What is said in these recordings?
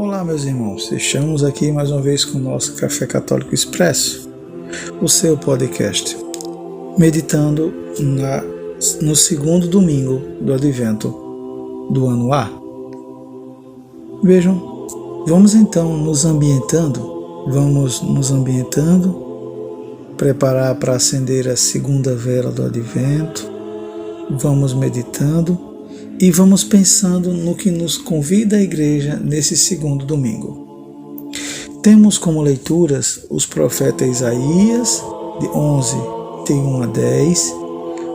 Olá, meus irmãos, estamos aqui mais uma vez com o nosso Café Católico Expresso, o seu podcast, meditando no segundo domingo do Advento do ano A. Vejam, vamos então nos ambientando, preparar para acender a segunda vela do Advento, vamos meditando e vamos pensando no que nos convida a Igreja nesse segundo domingo. Temos como leituras os profetas Isaías, de 11, de 1 a 10,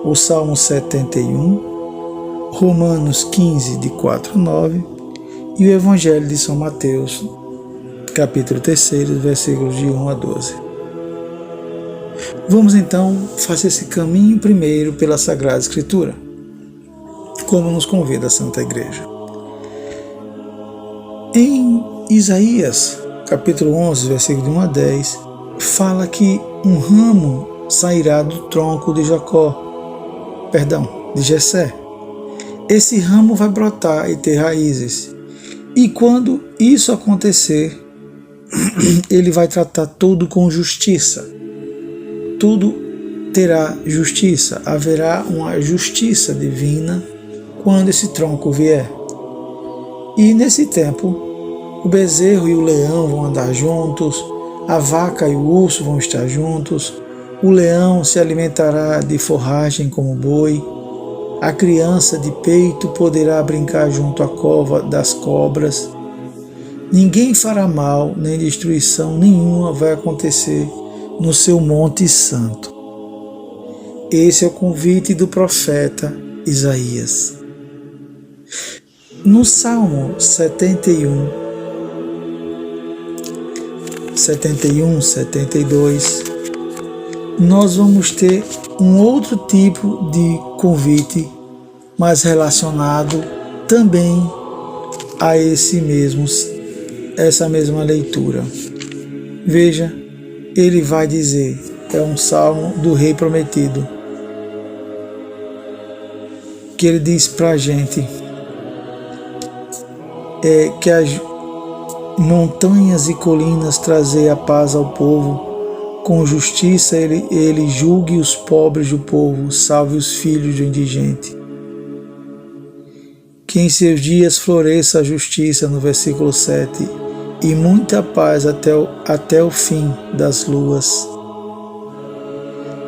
o Salmo 71, Romanos 15, de 4 a 9, e o Evangelho de São Mateus, capítulo 3, versículos de 1 a 12. Vamos então fazer esse caminho primeiro pela Sagrada Escritura, como nos convida a Santa Igreja. Em Isaías, capítulo 11, versículo de 1 a 10, fala que um ramo sairá do tronco de Jessé. Esse ramo vai brotar e ter raízes. E quando isso acontecer, ele vai tratar tudo com justiça. Tudo terá justiça. Haverá uma justiça divina quando esse tronco vier. E nesse tempo, o bezerro e o leão vão andar juntos, a vaca e o urso vão estar juntos, o leão se alimentará de forragem como o boi, a criança de peito poderá brincar junto à cova das cobras. Ninguém fará mal, nem destruição nenhuma vai acontecer no seu monte santo. Esse é o convite do profeta Isaías. No Salmo 71, 72, nós vamos ter um outro tipo de convite, mas relacionado também a essa mesma leitura. Veja, ele vai dizer, é um salmo do rei prometido, que ele diz para a gente que as montanhas e colinas trazer a paz ao povo, com justiça ele julgue os pobres do povo, salve os filhos do indigente. Que em seus dias floresça a justiça, no versículo 7, e muita paz até o fim das luas.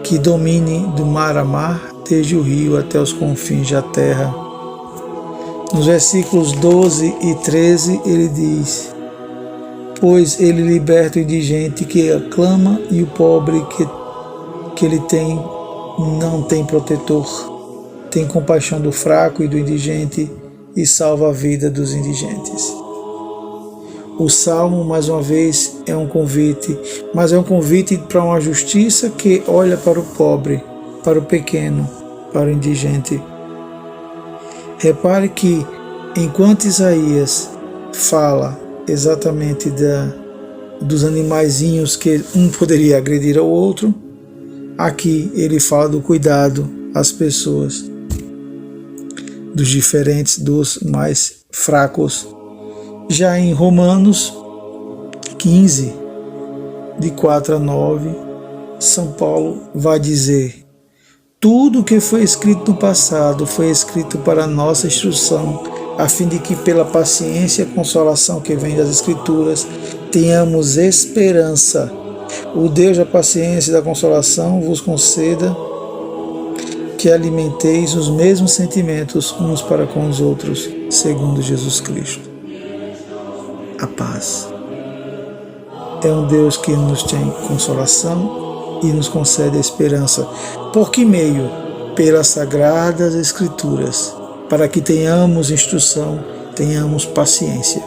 Que domine do mar a mar, desde o rio até os confins da terra. Nos versículos 12 e 13 ele diz: pois ele liberta o indigente que aclama e o pobre que ele tem não tem protetor. Tem compaixão do fraco e do indigente e salva a vida dos indigentes. O Salmo, mais uma vez, é um convite, mas é um convite para uma justiça que olha para o pobre, para o pequeno, para o indigente. Repare que, enquanto Isaías fala exatamente dos animaizinhos que um poderia agredir ao outro, aqui ele fala do cuidado às pessoas, dos diferentes, dos mais fracos. Já em Romanos 15, de 4 a 9, São Paulo vai dizer: tudo o que foi escrito no passado foi escrito para a nossa instrução, a fim de que pela paciência e consolação que vem das Escrituras tenhamos esperança. O Deus da paciência e da consolação vos conceda que alimenteis os mesmos sentimentos uns para com os outros, segundo Jesus Cristo. A paz. É um Deus que nos tem consolação e nos concede a esperança. Por que meio? Pelas Sagradas Escrituras, para que tenhamos instrução, tenhamos paciência.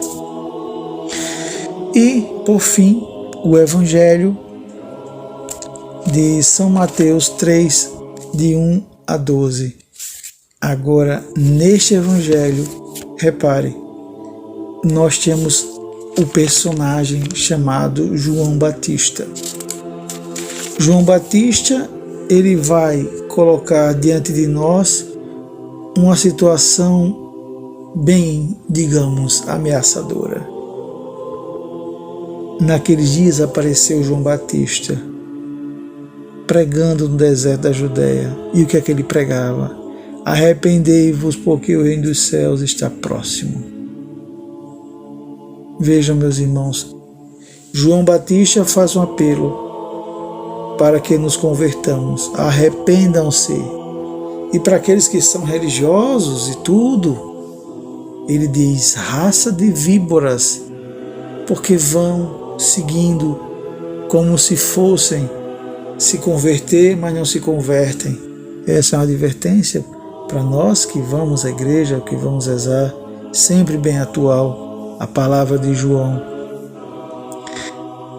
E, por fim, o Evangelho de São Mateus 3, de 1 a 12. Agora, neste Evangelho, repare, nós temos o personagem chamado João Batista. João Batista, ele vai colocar diante de nós uma situação bem, digamos, ameaçadora. Naqueles dias apareceu João Batista, pregando no deserto da Judéia. E o que é que ele pregava? Arrependei-vos, porque o reino dos céus está próximo. Vejam, meus irmãos, João Batista faz um apelo para que nos convertamos, arrependam-se. E para aqueles que são religiosos e tudo, ele diz, raça de víboras, porque vão seguindo como se fossem se converter, mas não se convertem. Essa é uma advertência para nós que vamos à igreja, que vamos rezar, sempre bem atual, a palavra de João.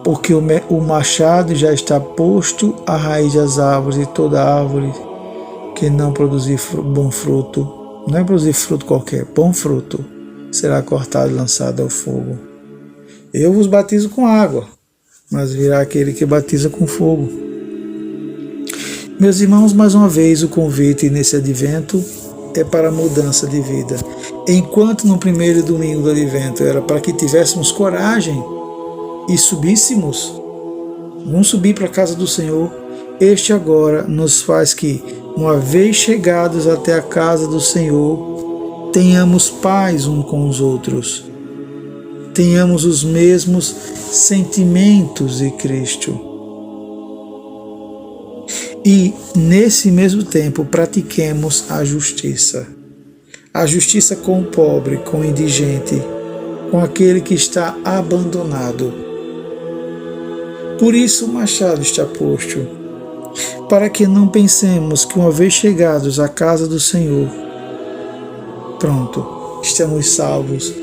Porque o machado já está posto à raiz das árvores, e toda árvore que não produzir bom fruto, não é produzir fruto qualquer, bom fruto, será cortado e lançado ao fogo. Eu vos batizo com água, mas virá aquele que batiza com fogo. Meus irmãos, mais uma vez o convite nesse advento é para a mudança de vida. Enquanto no primeiro domingo do advento era para que tivéssemos coragem e subíssemos, vamos subir para a casa do Senhor, este agora nos faz que, uma vez chegados até a casa do Senhor, tenhamos paz uns com os outros, tenhamos os mesmos sentimentos de Cristo. E, nesse mesmo tempo, pratiquemos a justiça com o pobre, com o indigente, com aquele que está abandonado. Por isso o machado está posto, para que não pensemos que uma vez chegados à casa do Senhor, pronto, estamos salvos,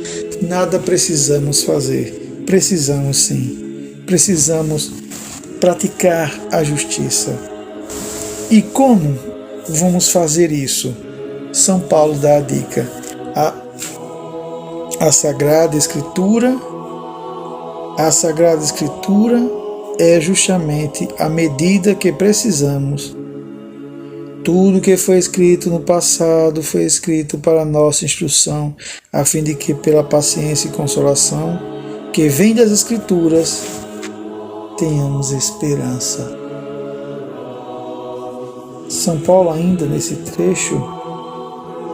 nada precisamos fazer. Precisamos sim, precisamos praticar a justiça. E como vamos fazer isso? São Paulo dá a dica. A Sagrada Escritura é justamente a medida que precisamos. Tudo que foi escrito no passado foi escrito para nossa instrução, a fim de que pela paciência e consolação que vem das Escrituras tenhamos esperança. São Paulo ainda nesse trecho,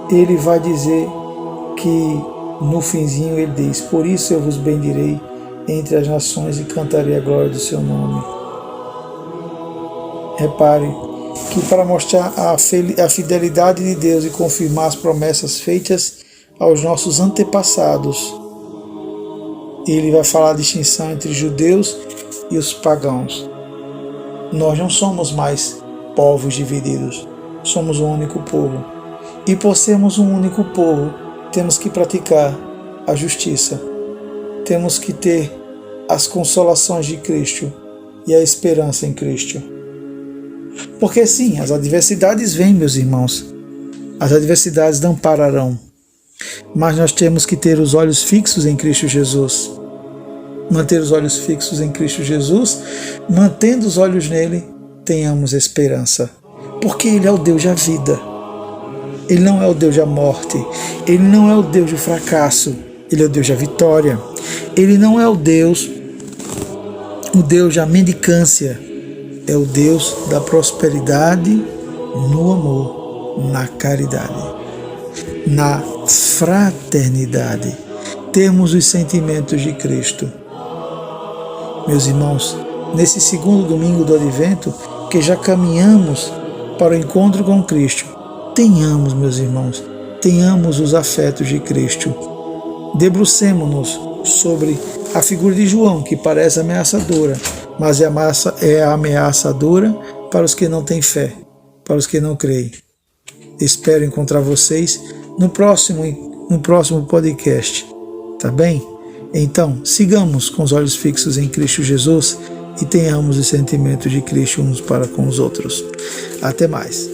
ele vai dizer que no finzinho ele diz, por isso eu vos bendirei entre as nações e cantarei a glória do seu nome. Repare que para mostrar a fidelidade de Deus e confirmar as promessas feitas aos nossos antepassados, ele vai falar a distinção entre judeus e os pagãos. Nós não somos mais povos divididos, somos um único povo. E por sermos um único povo, temos que praticar a justiça. Temos que ter as consolações de Cristo e a esperança em Cristo. Porque sim, as adversidades vêm, meus irmãos. As adversidades não pararão. Mas nós temos que ter os olhos fixos em Cristo Jesus. Manter os olhos fixos em Cristo Jesus, mantendo os olhos nele, tenhamos esperança. Porque Ele é o Deus da vida. Ele não é o Deus da morte. Ele não é o Deus do fracasso. Ele é o Deus da vitória. Ele não é o Deus da mendicância. É o Deus da prosperidade no amor, na caridade, na fraternidade. Temos os sentimentos de Cristo. Meus irmãos, nesse segundo domingo do Advento, que já caminhamos para o encontro com Cristo, tenhamos, meus irmãos, tenhamos os afetos de Cristo. Debrucemo-nos sobre a figura de João, que parece ameaçadora, mas é ameaçadora para os que não têm fé, para os que não creem. Espero encontrar vocês no próximo podcast, tá bem? Então, sigamos com os olhos fixos em Cristo Jesus e tenhamos os sentimentos de Cristo uns para com os outros. Até mais.